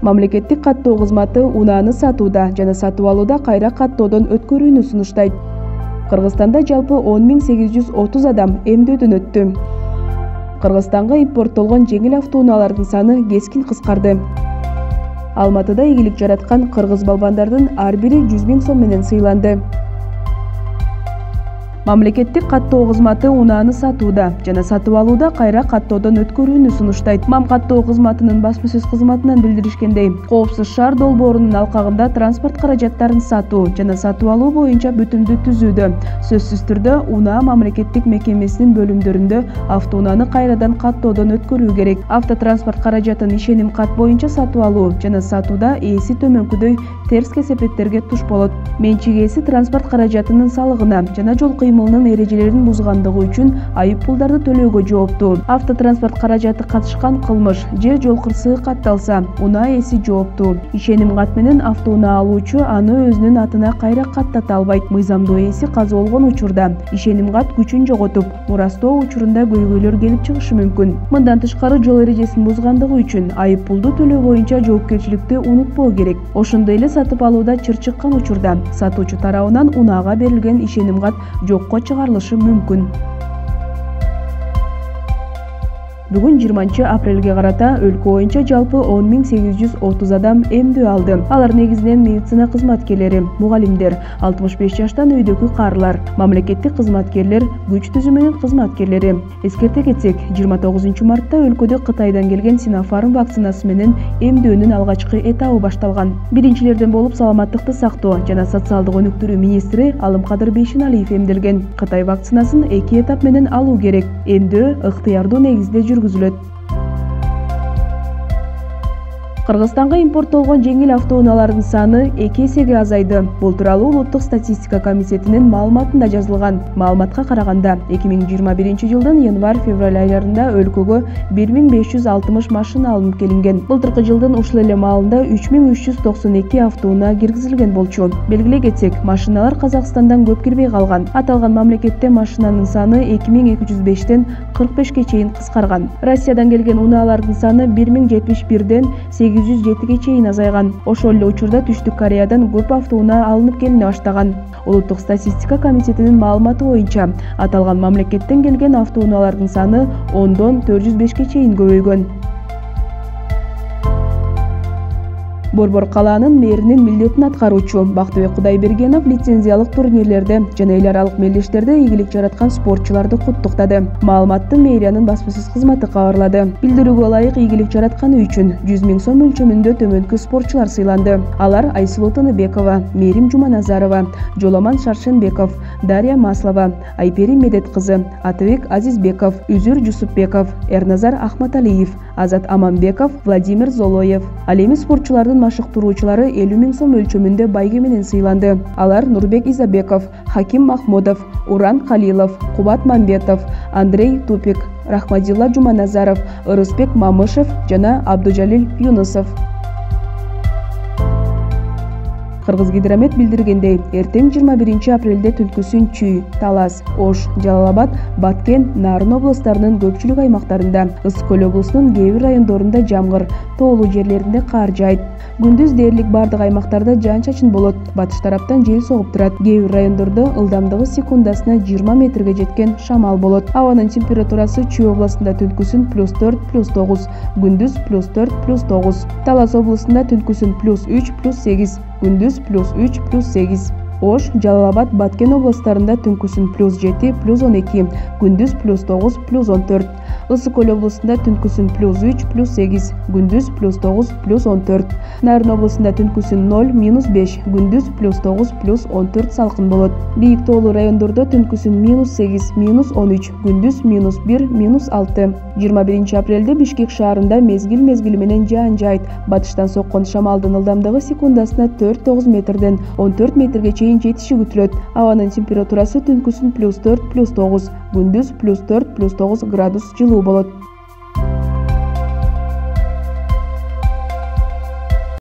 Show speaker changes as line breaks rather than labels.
Мамлекеттик каттоо кызматы унааны сатууда жана сатып алууда кайра каттоодон өткөрүүнү сунуштайт. Кыргызстанда жалпы 10.830 адам эмдөөдөн өттү. Кыргызстанга импорттолгон жеңил автоунаалардын саны кескин кыскарды. Алматыда ийгилик жараткан кыргыз балбандардын ар бири 100.000 сом менен сыйланды. Мамлекеттик каттоо кызматы унааны сатууда жана сатып алууда кайра каттоодон өткөрүүнү сунуштайт. Мам каттоо кызматынын басма сөз кызматынан билдиришкендей, коопсуз шаар долбоорунун алкагында транспорт каражаттарын сатуу жана сатып алуу боюнча бүтүмдү түзүүдө сөзсүз түрдө унаа мамлекеттик мекемесинин бөлүмдөрүндө автоунааны кайрадан каттоодон өткөрүү керек. Автотранспорт каражатын ишеним кат боюнча сатып алуу жана сатууда ээси төмөнкүдөй терс кесепеттерге туш болот. Менчик ээси транспорт каражатынын салыгына жана жол кыймылынын эрежелерин бузгандыгы үчүн айып пулдарды төлөөгө жооптуу. Автотранспорт каражаты катышкан кылмыш же жол кырсыгы катталса, унаа ээси жооптуу. Ишеним кат менен автоунаа алуучу аны өзүнүн атына кайра каттата албайт. Мыйзамдуу ээси каза болгон учурда ишеним кат күчүн жоготуп, мурастоо учурунда көйгөйлөр келип чыгышы мүмкүн. Мындан тышкары жол эрежесин бузгандыгы үчүн айып пулду төлөө боюнча жоопкерчиликти унутпоо керек. Ошондой эле сатып алууда чыр чыккан учурда сатуучу тарабынан унаага берилген ишеним кат жокко чыгарылышы мүмкүн. Бүгүн 20 апрелге карата өлкө боюнча жалпы 10.830 адам эмдөө алды. Алар негизинен медицина кызматкерлери, мугалимдер, 65 жаштан өйдөкү карылар, мамлекеттик кызматкерлер, күч түзүмүнүн кызматкерлери. Эскерте кетсек, 29 мартта өлкөдө Кытайдан келген Sinopharm вакцинасы менен эмдөөнүн алгачкы этабы башталган. Биринчилерден болуп саламаттыкты сактоо жана социалдык өнүктүрүү министри Алымкадыр Бейшеналиев эмделген. Кытай вакцинасын 2 этап менен алуу керек. Эмдөө ыктыярдуу негизде жүргүзүлөт. Кыргызстанга импорттолгон жеңил автоунаалардын саны 2 эсеге азайды. Бул тууралуу Улуттук статистика комитетинин маалыматында жазылган. Маалыматка караганда, 2021 январь-февраль айларында өлкөгө 1560 машина алынып келинген. Былтыркы жылдын ушул эле маалында 3392 автоунаа киргизилген болчу. Белгилей кетсек, машиналар Казакстандан көп кирбей калган. Аталган мамлекетте машинанын саны 2205ден 45ке чейин кыскарган. Россиядан келген унаалардын саны 1071ден 807ге чейин азайган. Ошол эле учурда Түштүк Кореядан көп автоунаа алынып келине баштаган. Улуттук статистика комитетинин маалыматы боюнча, аталган мамлекеттен келген автоунаалардын саны 10дон 405ке чейин көбөйгөн. Борбор калаанын мэринин милдетин аткаруучу Бактыбек Кудайбергенов лицензиялык турнирлерде жана эл аралык мелдештерде ийгилик жараткан спортчуларды куттуктады. Маалыматты мэриянын басма сөз кызматы кабарлады. Билдирүүгө ылайык ийгилик жаратканы үчүн 100.000 сом өлчөмүндө төмөнкү спортчулар сыйланды. Алар Айсулуу Тыныбекова, Мерим Жуманазарова, Жоламан Шаршенбеков, Дарья Маслова, Айпери Медет кызы, Атыбек Азизбеков, Үзүр Жусупбеков, Эрназар Ахматалиев, Азат Аманбеков, Владимир Золоев. Ал эми спортчулардын машыктыруучулары 50.000 сом өлчөмүндө байге менен сыйланды. Алар Нурбек Изабеков, Хаким Махмудов, Уран Калилов, Кубат Мамбетов, Андрей Тупик, Рахмадилла Жуманазаров, Ырысбек Мамышев жана Абдужалил Юнусов. Кыргызгидромет билдиргендей, эртең 21 апрелде түнкүсүн Чүй, Талас, Ош, Жалал-Абад, Баткен, Нарын областарынын көпчүлүк аймактарында, Ысык-Көл облусунун кээ бир райондорунда жамгыр, тоолуу жерлеринде кар жаайт. Күндүз дээрлик бардык аймактарда жаан-чачын болот. Батыш тараптан жел согуп турат. Кээ бир райондордо ылдамдыгы секундасына 20 метрге жеткен шамал болот. Абанын температурасы Чүй областында түнкүсүн +4, +9, күндүз +4, +9. Талас областында түнкүсүн +3, +8, күндүз +3, +8. Ош, Жалал-Абад, Баткен областарында түнкүсүн +7, +12, күндүз +9, +14. Ысык-Көл областында түнкүсүн +3, +8, күндүз +9, +14. Нарын областында түнкүсүн 0, -5, күндүз +9, +14 салкын болот. Бийик тоолуу райондордо түнкүсүн -8, -13, күндүз -1, -6. 21 апрелде Бишкек шаарында мезгил менен жаан жаайт. Батыштан соккон шамалдын ылдамдыгы секундасына 4-9 метрден 14 метрге чейин жетиши күтүлөт. Абанын температурасы түнкүсүн +4, +9, күндүз +4, +9 градус жылуу болот.